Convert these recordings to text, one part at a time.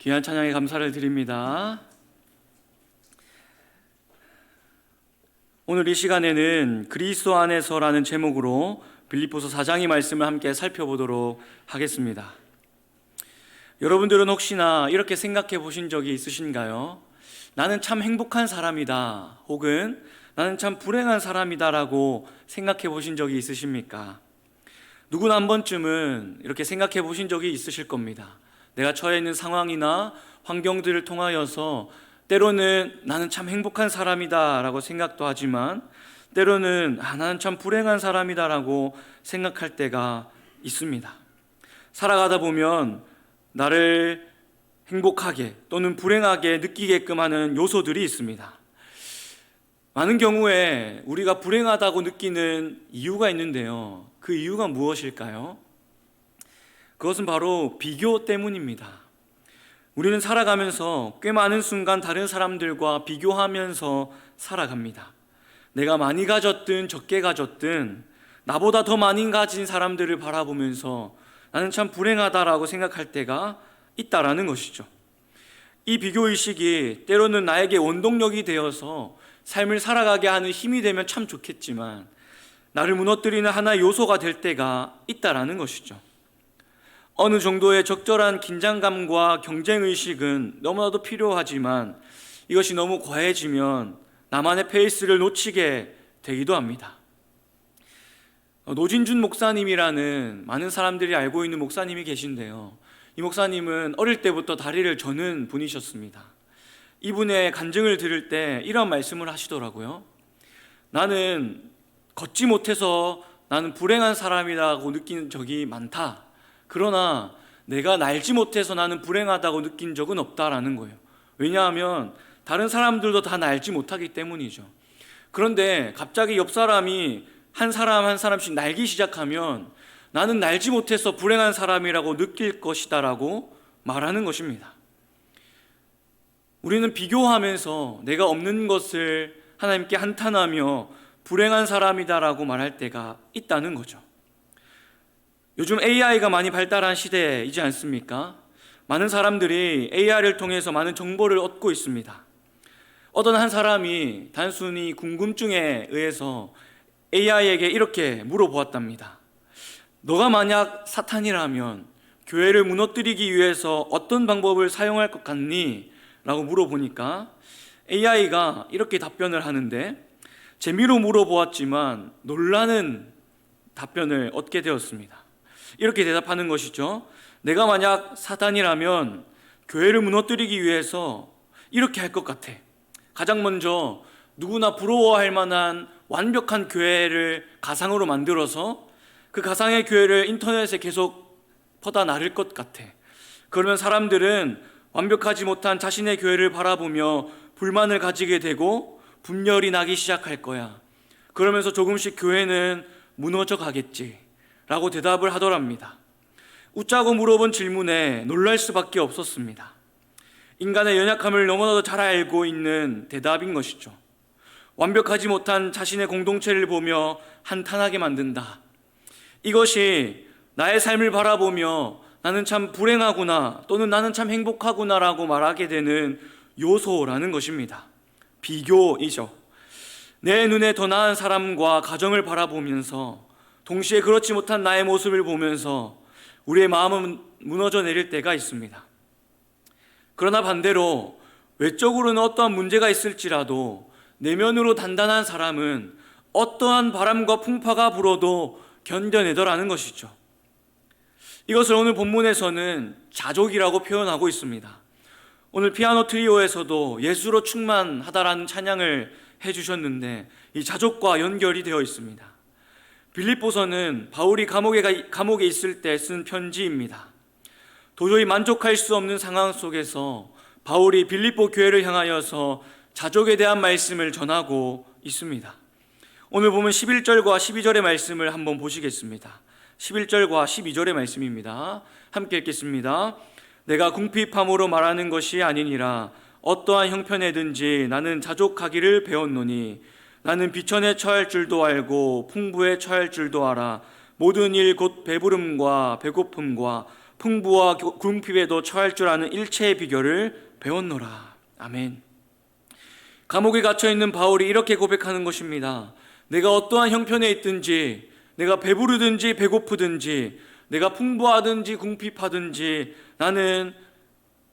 귀한 찬양에 감사를 드립니다. 오늘 이 시간에는 그리스도 안에서라는 제목으로 빌립보서 4장의 말씀을 함께 살펴보도록 하겠습니다. 여러분들은 혹시나 이렇게 생각해 보신 적이 있으신가요? 나는 참 행복한 사람이다, 혹은 나는 참 불행한 사람이다 라고 생각해 보신 적이 있으십니까? 누구나 한 번쯤은 이렇게 생각해 보신 적이 있으실 겁니다. 내가 처해 있는 상황이나 환경들을 통하여서 때로는 나는 참 행복한 사람이다 라고 생각도 하지만, 때로는 나는 참 불행한 사람이다 라고 생각할 때가 있습니다. 살아가다 보면 나를 행복하게 또는 불행하게 느끼게끔 하는 요소들이 있습니다. 많은 경우에 우리가 불행하다고 느끼는 이유가 있는데요, 그 이유가 무엇일까요? 그것은 바로 비교 때문입니다. 우리는 살아가면서 꽤 많은 순간 다른 사람들과 비교하면서 살아갑니다. 내가 많이 가졌든 적게 가졌든 나보다 더 많이 가진 사람들을 바라보면서 나는 참 불행하다라고 생각할 때가 있다라는 것이죠. 이 비교의식이 때로는 나에게 원동력이 되어서 삶을 살아가게 하는 힘이 되면 참 좋겠지만, 나를 무너뜨리는 하나의 요소가 될 때가 있다라는 것이죠. 어느 정도의 적절한 긴장감과 경쟁의식은 너무나도 필요하지만, 이것이 너무 과해지면 나만의 페이스를 놓치게 되기도 합니다. 노진준 목사님이라는 많은 사람들이 알고 있는 목사님이 계신데요, 이 목사님은 어릴 때부터 다리를 저는 분이셨습니다. 이분의 간증을 들을 때 이런 말씀을 하시더라고요. 나는 걷지 못해서 나는 불행한 사람이라고 느낀 적이 많다. 그러나 내가 날지 못해서 나는 불행하다고 느낀 적은 없다라는 거예요. 왜냐하면 다른 사람들도 다 날지 못하기 때문이죠. 그런데 갑자기 옆 사람이 한 사람 한 사람씩 날기 시작하면 나는 날지 못해서 불행한 사람이라고 느낄 것이다 라고 말하는 것입니다. 우리는 비교하면서 내가 없는 것을 하나님께 한탄하며 불행한 사람이다 라고 말할 때가 있다는 거죠. 요즘 AI가 많이 발달한 시대이지 않습니까? 많은 사람들이 AI를 통해서 많은 정보를 얻고 있습니다. 어떤 한 사람이 단순히 궁금증에 의해서 AI에게 이렇게 물어보았답니다. 너가 만약 사탄이라면 교회를 무너뜨리기 위해서 어떤 방법을 사용할 것 같니? 라고 물어보니까 AI가 이렇게 답변을 하는데, 재미로 물어보았지만 놀라는 답변을 얻게 되었습니다. 이렇게 대답하는 것이죠. 내가 만약 사탄이라면 교회를 무너뜨리기 위해서 이렇게 할 것 같아. 가장 먼저 누구나 부러워할 만한 완벽한 교회를 가상으로 만들어서 그 가상의 교회를 인터넷에 계속 퍼다 나를 것 같아. 그러면 사람들은 완벽하지 못한 자신의 교회를 바라보며 불만을 가지게 되고 분열이 나기 시작할 거야. 그러면서 조금씩 교회는 무너져 가겠지 라고 대답을 하더랍니다. 웃자고 물어본 질문에 놀랄 수밖에 없었습니다. 인간의 연약함을 너무나도 잘 알고 있는 대답인 것이죠. 완벽하지 못한 자신의 공동체를 보며 한탄하게 만든다. 이것이 나의 삶을 바라보며 나는 참 불행하구나 또는 나는 참 행복하구나 라고 말하게 되는 요소라는 것입니다. 비교이죠. 내 눈에 더 나은 사람과 가정을 바라보면서 동시에 그렇지 못한 나의 모습을 보면서 우리의 마음은 무너져 내릴 때가 있습니다. 그러나 반대로 외적으로는 어떠한 문제가 있을지라도 내면으로 단단한 사람은 어떠한 바람과 풍파가 불어도 견뎌내더라는 것이죠. 이것을 오늘 본문에서는 자족이라고 표현하고 있습니다. 오늘 피아노 트리오에서도 예수로 충만하다라는 찬양을 해주셨는데, 이 자족과 연결이 되어 있습니다. 빌립보서는 바울이 감옥에 있을 때 쓴 편지입니다. 도저히 만족할 수 없는 상황 속에서 바울이 빌립보 교회를 향하여서 자족에 대한 말씀을 전하고 있습니다. 오늘 보면 11절과 12절의 말씀을 한번 보시겠습니다. 11절과 12절의 말씀입니다. 함께 읽겠습니다. 내가 궁핍함으로 말하는 것이 아니니라. 어떠한 형편에든지 나는 자족하기를 배웠노니 나는 비천에 처할 줄도 알고 풍부에 처할 줄도 알아. 모든 일 곧 배부름과 배고픔과 풍부와 궁핍에도 처할 줄 아는 일체의 비결을 배웠노라. 아멘. 감옥에 갇혀 있는 바울이 이렇게 고백하는 것입니다. 내가 어떠한 형편에 있든지, 내가 배부르든지 배고프든지, 내가 풍부하든지 궁핍하든지 나는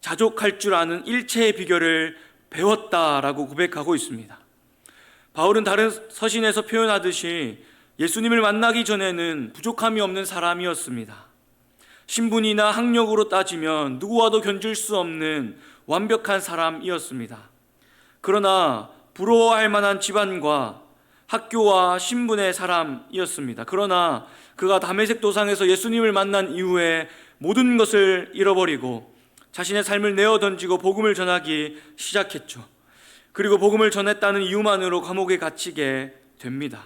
자족할 줄 아는 일체의 비결을 배웠다라고 고백하고 있습니다. 바울은 다른 서신에서 표현하듯이 예수님을 만나기 전에는 부족함이 없는 사람이었습니다. 신분이나 학력으로 따지면 누구와도 견줄 수 없는 완벽한 사람이었습니다. 그러나 부러워할 만한 집안과 학교와 신분의 사람이었습니다. 그러나 그가 다메섹 도상에서 예수님을 만난 이후에 모든 것을 잃어버리고 자신의 삶을 내어던지고 복음을 전하기 시작했죠. 그리고 복음을 전했다는 이유만으로 감옥에 갇히게 됩니다.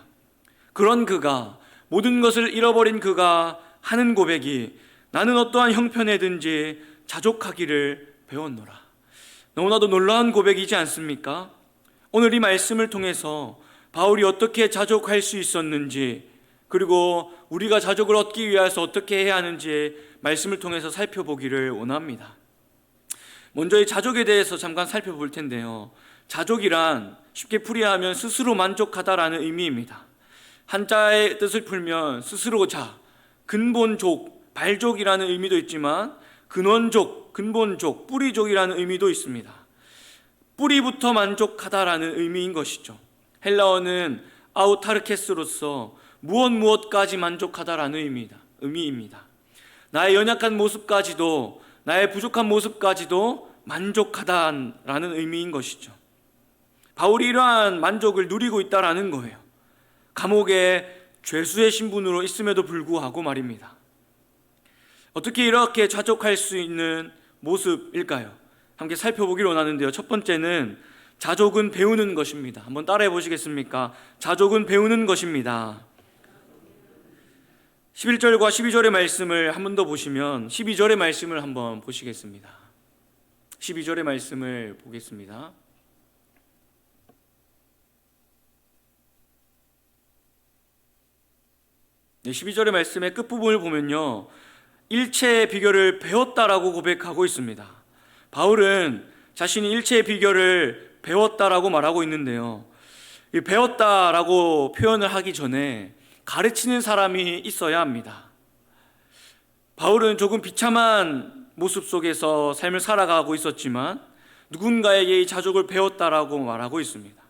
그런 그가, 모든 것을 잃어버린 그가 하는 고백이 나는 어떠한 형편에든지 자족하기를 배웠노라. 너무나도 놀라운 고백이지 않습니까? 오늘 이 말씀을 통해서 바울이 어떻게 자족할 수 있었는지, 그리고 우리가 자족을 얻기 위해서 어떻게 해야 하는지 말씀을 통해서 살펴보기를 원합니다. 먼저 이 자족에 대해서 잠깐 살펴볼 텐데요. 자족이란 쉽게 풀이하면 스스로 만족하다라는 의미입니다. 한자의 뜻을 풀면 스스로 자, 근본족, 발족이라는 의미도 있지만 근원족, 근본족, 뿌리족이라는 의미도 있습니다. 뿌리부터 만족하다라는 의미인 것이죠. 헬라어는 아우타르케스로서 무엇까지 만족하다라는 의미입니다. 나의 연약한 모습까지도, 나의 부족한 모습까지도 만족하다라는 의미인 것이죠. 바울이 이러한 만족을 누리고 있다라는 거예요. 감옥에 죄수의 신분으로 있음에도 불구하고 말입니다. 어떻게 이렇게 자족할 수 있는 모습일까요? 함께 살펴보기를 원하는데요. 첫 번째는 자족은 배우는 것입니다. 한번 따라해 보시겠습니까? 자족은 배우는 것입니다. 11절과 12절의 말씀을 한 번 더 보시면 12절의 말씀을 한번 보시겠습니다. 12절의 말씀을 보겠습니다. 네, 12절의 말씀의 끝부분을 보면요, 일체의 비결을 배웠다라고 고백하고 있습니다. 바울은 자신이 일체의 비결을 배웠다라고 말하고 있는데요, 이 배웠다라고 표현을 하기 전에 가르치는 사람이 있어야 합니다. 바울은 조금 비참한 모습 속에서 삶을 살아가고 있었지만 누군가에게 이 자족을 배웠다라고 말하고 있습니다.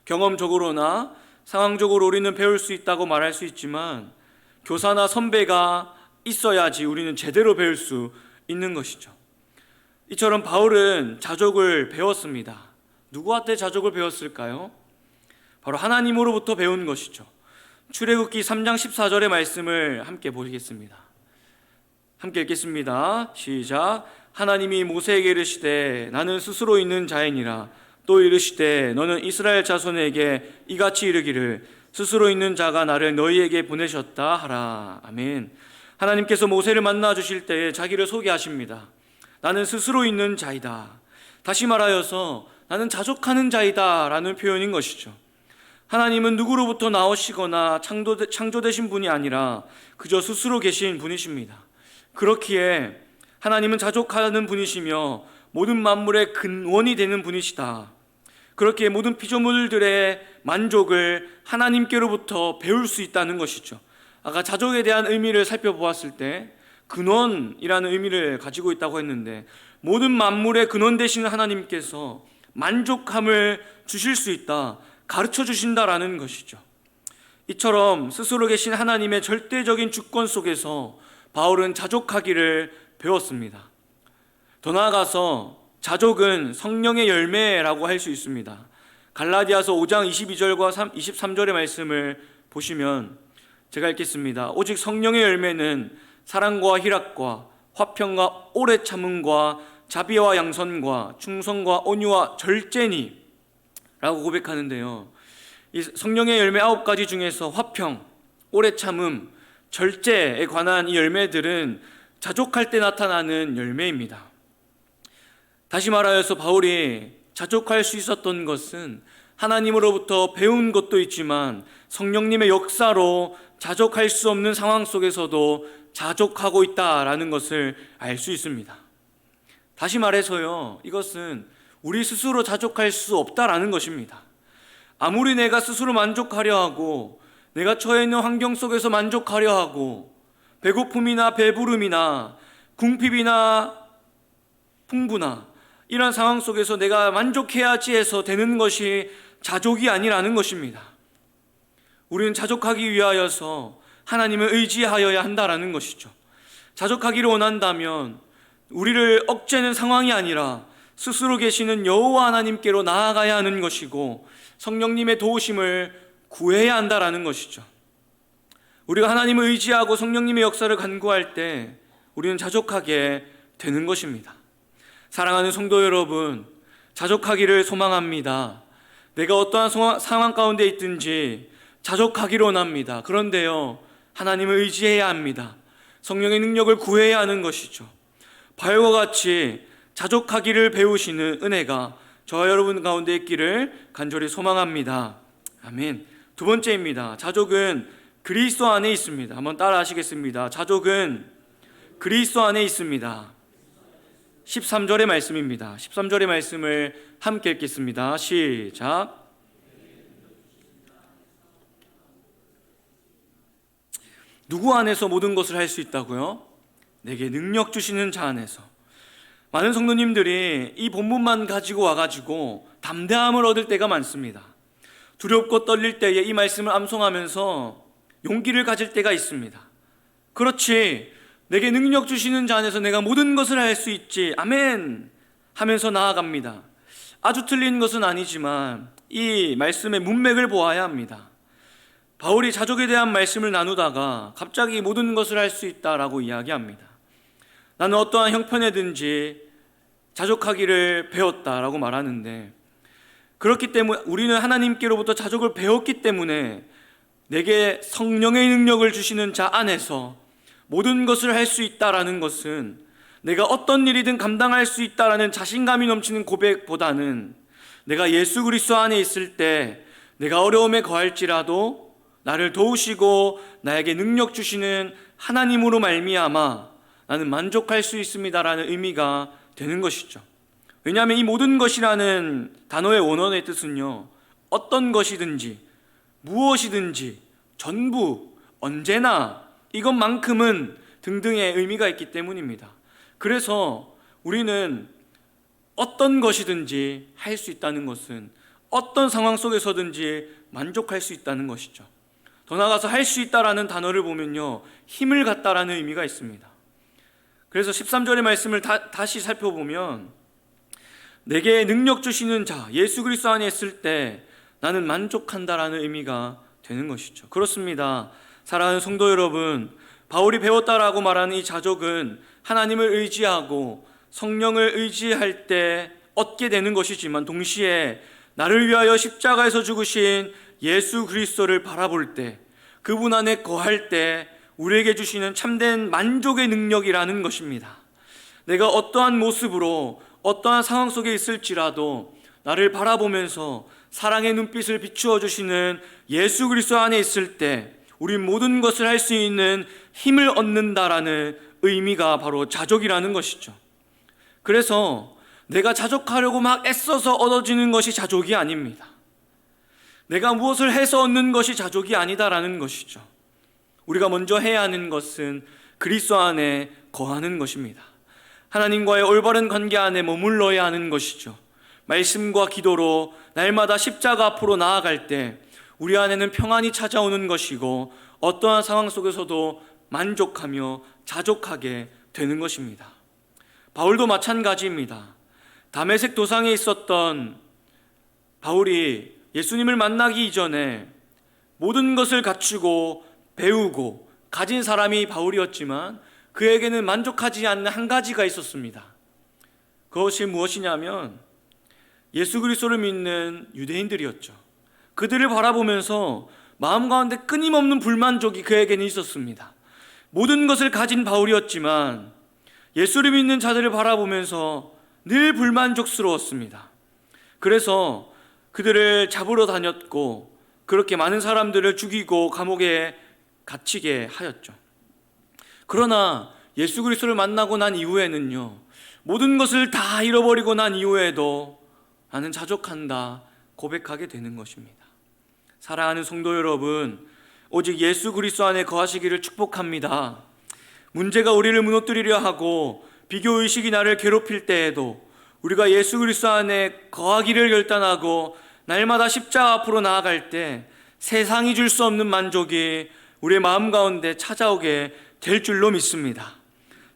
경험적으로나 상황적으로 우리는 배울 수 있다고 말할 수 있지만 교사나 선배가 있어야지 우리는 제대로 배울 수 있는 것이죠. 이처럼 바울은 자족을 배웠습니다. 누구한테 자족을 배웠을까요? 바로 하나님으로부터 배운 것이죠. 출애굽기 3장 14절의 말씀을 함께 보시겠습니다. 함께 읽겠습니다. 시작. 하나님이 모세에게 이르시되 나는 스스로 있는 자이니라. 또 이르시되 너는 이스라엘 자손에게 이같이 이르기를 스스로 있는 자가 나를 너희에게 보내셨다 하라. 아멘. 하나님께서 모세를 만나 주실 때에 자기를 소개하십니다. 나는 스스로 있는 자이다. 다시 말하여서 나는 자족하는 자이다 라는 표현인 것이죠. 하나님은 누구로부터 나오시거나 창조되신 분이 아니라 그저 스스로 계신 분이십니다. 그렇기에 하나님은 자족하는 분이시며 모든 만물의 근원이 되는 분이시다. 그렇기에 모든 피조물들의 만족을 하나님께로부터 배울 수 있다는 것이죠. 아까 자족에 대한 의미를 살펴보았을 때 근원이라는 의미를 가지고 있다고 했는데, 모든 만물의 근원 되시는 하나님께서 만족함을 주실 수 있다, 가르쳐 주신다라는 것이죠. 이처럼 스스로 계신 하나님의 절대적인 주권 속에서 바울은 자족하기를 배웠습니다. 더 나아가서 자족은 성령의 열매라고 할 수 있습니다. 갈라디아서 5장 22절과 23절의 말씀을 보시면 제가 읽겠습니다. 오직 성령의 열매는 사랑과 희락과 화평과 오래 참음과 자비와 양선과 충성과 온유와 절제니 라고 고백하는데요, 이 성령의 열매 9가지 중에서 화평, 오래 참음, 절제에 관한 이 열매들은 자족할 때 나타나는 열매입니다. 다시 말하여서 바울이 자족할 수 있었던 것은 하나님으로부터 배운 것도 있지만 성령님의 역사로 자족할 수 없는 상황 속에서도 자족하고 있다라는 것을 알 수 있습니다. 다시 말해서요, 이것은 우리 스스로 자족할 수 없다라는 것입니다. 아무리 내가 스스로 만족하려 하고 내가 처해 있는 환경 속에서 만족하려 하고 배고픔이나 배부름이나 궁핍이나 풍부나 이런 상황 속에서 내가 만족해야지 해서 되는 것이 자족이 아니라는 것입니다. 우리는 자족하기 위하여서 하나님을 의지하여야 한다라는 것이죠. 자족하기를 원한다면 우리를 억제는 상황이 아니라 스스로 계시는 여호와 하나님께로 나아가야 하는 것이고 성령님의 도우심을 구해야 한다라는 것이죠. 우리가 하나님을 의지하고 성령님의 역사를 간구할 때 우리는 자족하게 되는 것입니다. 사랑하는 성도 여러분, 자족하기를 소망합니다. 내가 어떠한 상황 가운데 있든지 자족하기를 원합니다. 그런데요, 하나님을 의지해야 합니다. 성령의 능력을 구해야 하는 것이죠. 바울과 같이 자족하기를 배우시는 은혜가 저와 여러분 가운데 있기를 간절히 소망합니다. 아멘. 두 번째입니다. 자족은 그리스도 안에 있습니다. 한번 따라 하시겠습니다. 자족은 그리스도 안에 있습니다. 13절의 말씀입니다. 13절의 말씀을 함께 읽겠습니다. 시작. 누구 안에서 모든 것을 할 수 있다고요? 내게 능력 주시는 자 안에서. 많은 성도님들이 이 본문만 가지고 와가지고 담대함을 얻을 때가 많습니다. 두렵고 떨릴 때에 이 말씀을 암송하면서 용기를 가질 때가 있습니다. 그렇지, 내게 능력 주시는 자 안에서 내가 모든 것을 할 수 있지, 아멘 하면서 나아갑니다. 아주 틀린 것은 아니지만 이 말씀의 문맥을 보아야 합니다. 바울이 자족에 대한 말씀을 나누다가 갑자기 모든 것을 할 수 있다라고 이야기합니다. 나는 어떠한 형편에든지 자족하기를 배웠다라고 말하는데, 그렇기 때문에 우리는 하나님께로부터 자족을 배웠기 때문에 내게 성령의 능력을 주시는 자 안에서 모든 것을 할 수 있다라는 것은 내가 어떤 일이든 감당할 수 있다라는 자신감이 넘치는 고백보다는 내가 예수 그리스도 안에 있을 때 내가 어려움에 거할지라도 나를 도우시고 나에게 능력 주시는 하나님으로 말미암아 나는 만족할 수 있습니다라는 의미가 되는 것이죠. 왜냐하면 이 모든 것이라는 단어의 원어의 뜻은요, 어떤 것이든지 무엇이든지 전부 언제나 이것만큼은 등등의 의미가 있기 때문입니다. 그래서 우리는 어떤 것이든지 할 수 있다는 것은 어떤 상황 속에서든지 만족할 수 있다는 것이죠. 더 나아가서 할 수 있다라는 단어를 보면요, 힘을 갖다라는 의미가 있습니다. 그래서 13절의 말씀을 다시 살펴보면 내게 능력 주시는 자 예수 그리스도 안에 있을 때 나는 만족한다라는 의미가 되는 것이죠. 그렇습니다. 사랑하는 성도 여러분, 바울이 배웠다라고 말하는 이 자족은 하나님을 의지하고 성령을 의지할 때 얻게 되는 것이지만 동시에 나를 위하여 십자가에서 죽으신 예수 그리스도를 바라볼 때, 그분 안에 거할 때 우리에게 주시는 참된 만족의 능력이라는 것입니다. 내가 어떠한 모습으로 어떠한 상황 속에 있을지라도 나를 바라보면서 사랑의 눈빛을 비추어 주시는 예수 그리스도 안에 있을 때 우린 모든 것을 할 수 있는 힘을 얻는다라는 의미가 바로 자족이라는 것이죠. 그래서 내가 자족하려고 막 애써서 얻어지는 것이 자족이 아닙니다. 내가 무엇을 해서 얻는 것이 자족이 아니다라는 것이죠. 우리가 먼저 해야 하는 것은 그리스도 안에 거하는 것입니다. 하나님과의 올바른 관계 안에 머물러야 하는 것이죠. 말씀과 기도로 날마다 십자가 앞으로 나아갈 때 우리 안에는 평안이 찾아오는 것이고 어떠한 상황 속에서도 만족하며 자족하게 되는 것입니다. 바울도 마찬가지입니다. 다메섹 도상에 있었던 바울이 예수님을 만나기 이전에 모든 것을 갖추고 배우고 가진 사람이 바울이었지만 그에게는 만족하지 않는 한 가지가 있었습니다. 그것이 무엇이냐면 예수 그리스도를 믿는 유대인들이었죠. 그들을 바라보면서 마음 가운데 끊임없는 불만족이 그에게는 있었습니다. 모든 것을 가진 바울이었지만 예수를 믿는 자들을 바라보면서 늘 불만족스러웠습니다. 그래서 그들을 잡으러 다녔고 그렇게 많은 사람들을 죽이고 감옥에 갇히게 하였죠. 그러나 예수 그리스도를 만나고 난 이후에는요, 모든 것을 다 잃어버리고 난 이후에도 나는 자족한다 고백하게 되는 것입니다. 사랑하는 성도 여러분, 오직 예수 그리스도 안에 거하시기를 축복합니다. 문제가 우리를 무너뜨리려 하고 비교의식이 나를 괴롭힐 때에도 우리가 예수 그리스도 안에 거하기를 결단하고 날마다 십자가 앞으로 나아갈 때 세상이 줄 수 없는 만족이 우리의 마음 가운데 찾아오게 될 줄로 믿습니다.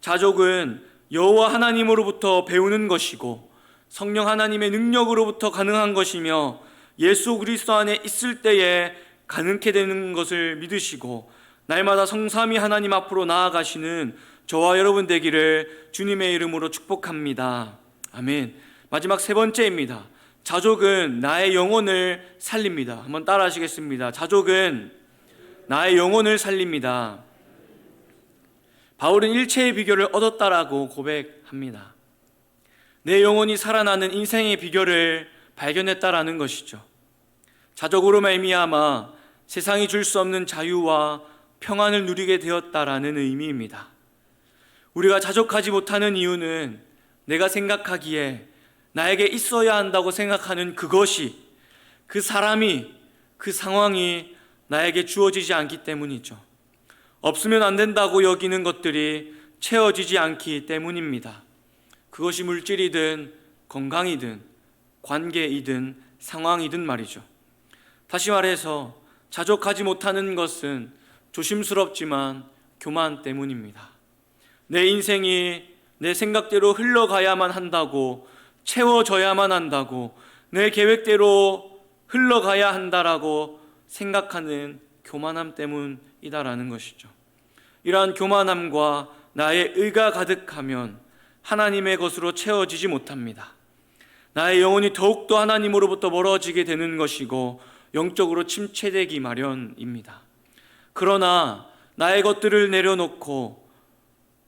자족은 여호와 하나님으로부터 배우는 것이고 성령 하나님의 능력으로부터 가능한 것이며 예수 그리스도 안에 있을 때에 가능케 되는 것을 믿으시고 날마다 성삼위 하나님 앞으로 나아가시는 저와 여러분 되기를 주님의 이름으로 축복합니다. 아멘. 마지막 세 번째입니다. 자족은 나의 영혼을 살립니다. 한번 따라 하시겠습니다. 자족은 나의 영혼을 살립니다. 바울은 일체의 비결을 얻었다라고 고백합니다. 내 영혼이 살아나는 인생의 비결을 발견했다라는 것이죠. 자족으로 말미암아 세상이 줄 수 없는 자유와 평안을 누리게 되었다라는 의미입니다. 우리가 자족하지 못하는 이유는 내가 생각하기에 나에게 있어야 한다고 생각하는 그것이, 그 사람이, 그 상황이 나에게 주어지지 않기 때문이죠. 없으면 안 된다고 여기는 것들이 채워지지 않기 때문입니다. 그것이 물질이든 건강이든 관계이든 상황이든 말이죠. 다시 말해서 자족하지 못하는 것은 조심스럽지만 교만 때문입니다. 내 인생이 내 생각대로 흘러가야만 한다고, 채워져야만 한다고, 내 계획대로 흘러가야 한다라고 생각하는 교만함 때문이다라는 것이죠. 이러한 교만함과 나의 의가 가득하면 하나님의 것으로 채워지지 못합니다. 나의 영혼이 더욱더 하나님으로부터 멀어지게 되는 것이고 영적으로 침체되기 마련입니다. 그러나 나의 것들을 내려놓고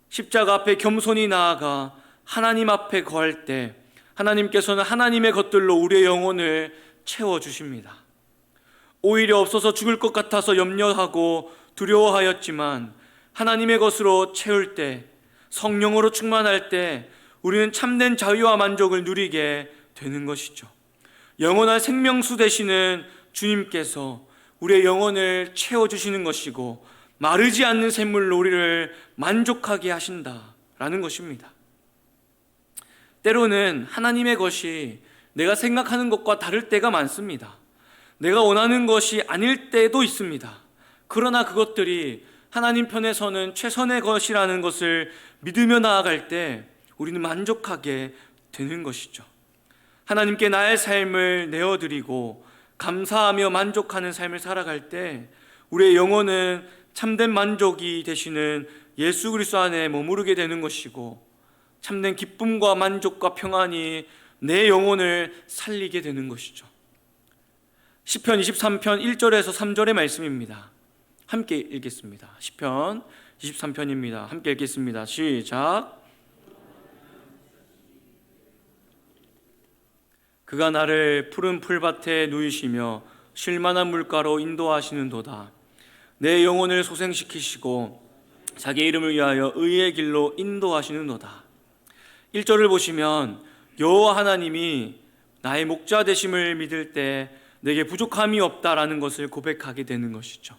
십자가 앞에 겸손히 나아가 하나님 앞에 거할 때 하나님께서는 하나님의 것들로 우리의 영혼을 채워주십니다. 오히려 없어서 죽을 것 같아서 염려하고 두려워하였지만 하나님의 것으로 채울 때, 성령으로 충만할 때 우리는 참된 자유와 만족을 누리게 되는 것이죠. 영원한 생명수 되시는 주님께서 우리의 영혼을 채워주시는 것이고 마르지 않는 샘물로 우리를 만족하게 하신다라는 것입니다. 때로는 하나님의 것이 내가 생각하는 것과 다를 때가 많습니다. 내가 원하는 것이 아닐 때도 있습니다. 그러나 그것들이 하나님 편에서는 최선의 것이라는 것을 믿으며 나아갈 때 우리는 만족하게 되는 것이죠. 하나님께 나의 삶을 내어드리고 감사하며 만족하는 삶을 살아갈 때 우리의 영혼은 참된 만족이 되시는 예수 그리스도 안에 머무르게 되는 것이고 참된 기쁨과 만족과 평안이 내 영혼을 살리게 되는 것이죠. 시편 23편 1절에서 3절의 말씀입니다. 함께 읽겠습니다. 시편 23편입니다. 함께 읽겠습니다. 시작. 그가 나를 푸른 풀밭에 누이시며 쉴만한 물가로 인도하시는도다. 내 영혼을 소생시키시고 자기 이름을 위하여 의의 길로 인도하시는도다. 1절을 보시면 여호와 하나님이 나의 목자 되심을 믿을 때 내게 부족함이 없다라는 것을 고백하게 되는 것이죠.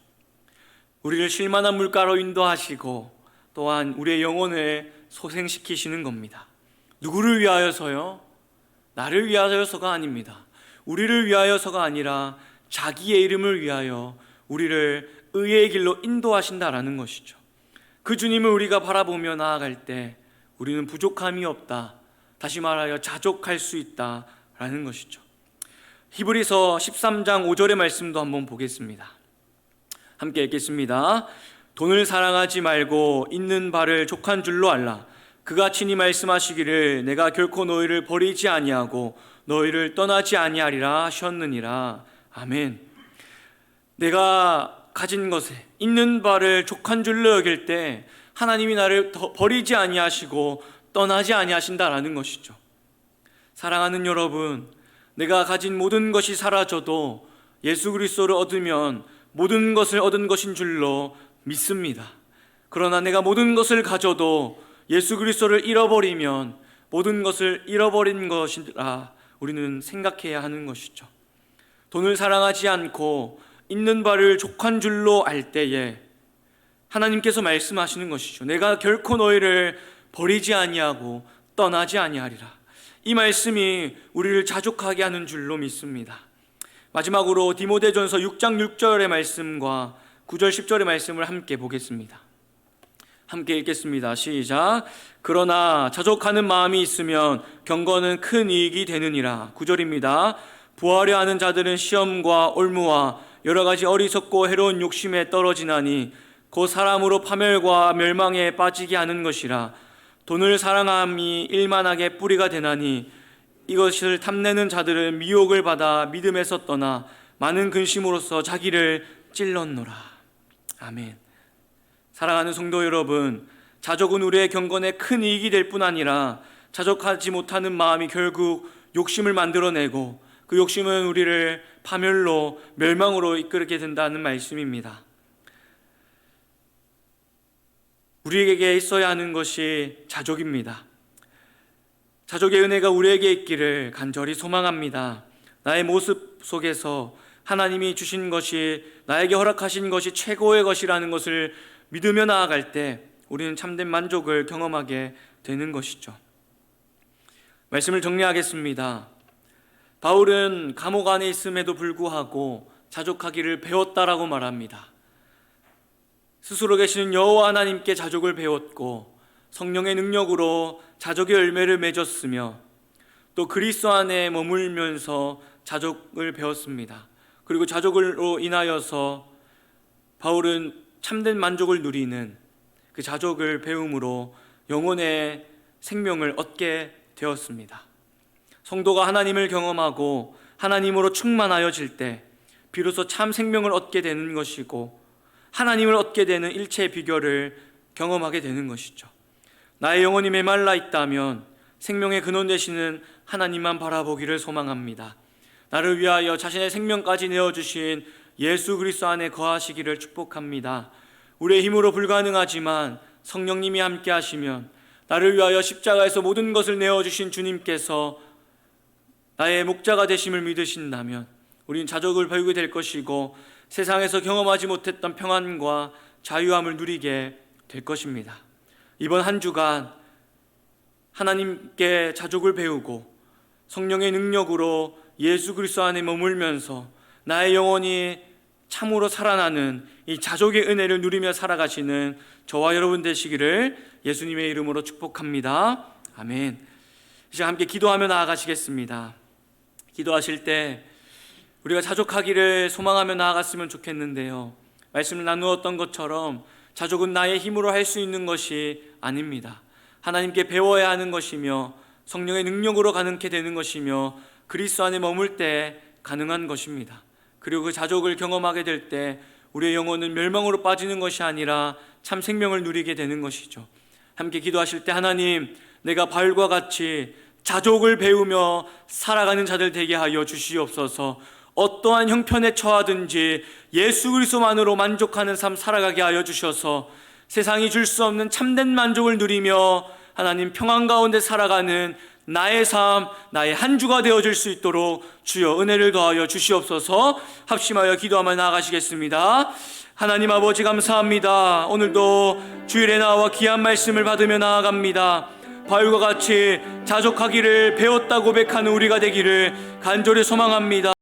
우리를 쉴만한 물가로 인도하시고 또한 우리의 영혼을 소생시키시는 겁니다. 누구를 위하여서요? 나를 위하여서가 아닙니다. 우리를 위하여서가 아니라 자기의 이름을 위하여 우리를 의의 길로 인도하신다라는 것이죠. 그 주님을 우리가 바라보며 나아갈 때 우리는 부족함이 없다, 다시 말하여 자족할 수 있다라는 것이죠. 히브리서 13장 5절의 말씀도 한번 보겠습니다. 함께 읽겠습니다. 돈을 사랑하지 말고 있는 바를 족한 줄로 알라. 그가 친히 말씀하시기를 내가 결코 너희를 버리지 아니하고 너희를 떠나지 아니하리라 하셨느니라. 아멘. 내가 가진 것에 있는 바를 족한 줄로 여길 때 하나님이 나를 버리지 아니하시고 떠나지 아니하신다라는 것이죠. 사랑하는 여러분, 내가 가진 모든 것이 사라져도 예수 그리스도를 얻으면 모든 것을 얻은 것인 줄로 믿습니다. 그러나 내가 모든 것을 가져도 예수 그리스도를 잃어버리면 모든 것을 잃어버린 것이라 우리는 생각해야 하는 것이죠. 돈을 사랑하지 않고 있는 바를 족한 줄로 알 때에 하나님께서 말씀하시는 것이죠. 내가 결코 너희를 버리지 아니하고 떠나지 아니하리라. 이 말씀이 우리를 자족하게 하는 줄로 믿습니다. 마지막으로 디모데전서 6장 6절의 말씀과 9절 10절의 말씀을 함께 보겠습니다. 함께 읽겠습니다. 시작. 그러나 자족하는 마음이 있으면 경건은 큰 이익이 되느니라. 9절입니다. 부하려 하는 자들은 시험과 올무와 여러 가지 어리석고 해로운 욕심에 떨어지나니 곧 사람으로 파멸과 멸망에 빠지게 하는 것이라. 돈을 사랑함이 일만하게 뿌리가 되나니 이것을 탐내는 자들은 미혹을 받아 믿음에서 떠나 많은 근심으로써 자기를 찔렀노라. 아멘. 사랑하는 성도 여러분, 자족은 우리의 경건에 큰 이익이 될 뿐 아니라 자족하지 못하는 마음이 결국 욕심을 만들어내고 그 욕심은 우리를 파멸로 멸망으로 이끌게 된다는 말씀입니다. 우리에게 있어야 하는 것이 자족입니다. 자족의 은혜가 우리에게 있기를 간절히 소망합니다. 나의 모습 속에서 하나님이 주신 것이, 나에게 허락하신 것이 최고의 것이라는 것을 믿으며 나아갈 때 우리는 참된 만족을 경험하게 되는 것이죠. 말씀을 정리하겠습니다. 바울은 감옥 안에 있음에도 불구하고 자족하기를 배웠다라고 말합니다. 스스로 계시는 여호와 하나님께 자족을 배웠고 성령의 능력으로 자족의 열매를 맺었으며 또 그리스도 안에 머물면서 자족을 배웠습니다. 그리고 자족으로 인하여서 바울은 참된 만족을 누리는 그 자족을 배움으로 영혼의 생명을 얻게 되었습니다. 성도가 하나님을 경험하고 하나님으로 충만하여질 때 비로소 참 생명을 얻게 되는 것이고 하나님을 얻게 되는 일체의 비결을 경험하게 되는 것이죠. 나의 영혼이 메말라 있다면 생명의 근원 되시는 하나님만 바라보기를 소망합니다. 나를 위하여 자신의 생명까지 내어주신 예수 그리스도 안에 거하시기를 축복합니다. 우리의 힘으로 불가능하지만 성령님이 함께 하시면 나를 위하여 십자가에서 모든 것을 내어주신 주님께서 나의 목자가 되심을 믿으신다면 우리는 자족을 배우게 될 것이고 세상에서 경험하지 못했던 평안과 자유함을 누리게 될 것입니다. 이번 한 주간 하나님께 자족을 배우고 성령의 능력으로 예수 그리스도 안에 머물면서 나의 영혼이 참으로 살아나는 이 자족의 은혜를 누리며 살아가시는 저와 여러분 되시기를 예수님의 이름으로 축복합니다. 아멘. 이제 함께 기도하며 나아가시겠습니다. 기도하실 때 우리가 자족하기를 소망하며 나아갔으면 좋겠는데요, 말씀을 나누었던 것처럼 자족은 나의 힘으로 할 수 있는 것이 아닙니다. 하나님께 배워야 하는 것이며 성령의 능력으로 가능케 되는 것이며 그리스도 안에 머물 때 가능한 것입니다. 그리고 그 자족을 경험하게 될 때 우리의 영혼은 멸망으로 빠지는 것이 아니라 참 생명을 누리게 되는 것이죠. 함께 기도하실 때 하나님, 내가 바울과 같이 자족을 배우며 살아가는 자들 되게 하여 주시옵소서. 어떠한 형편에 처하든지 예수 그리스도만으로 만족하는 삶 살아가게 하여 주셔서 세상이 줄 수 없는 참된 만족을 누리며 하나님 평안 가운데 살아가는 나의 삶, 나의 한 주가 되어질 수 있도록 주여 은혜를 더하여 주시옵소서. 합심하여 기도하며 나아가시겠습니다. 하나님 아버지 감사합니다. 오늘도 주일에 나와 귀한 말씀을 받으며 나아갑니다. 바울과 같이 자족하기를 배웠다 고백하는 우리가 되기를 간절히 소망합니다.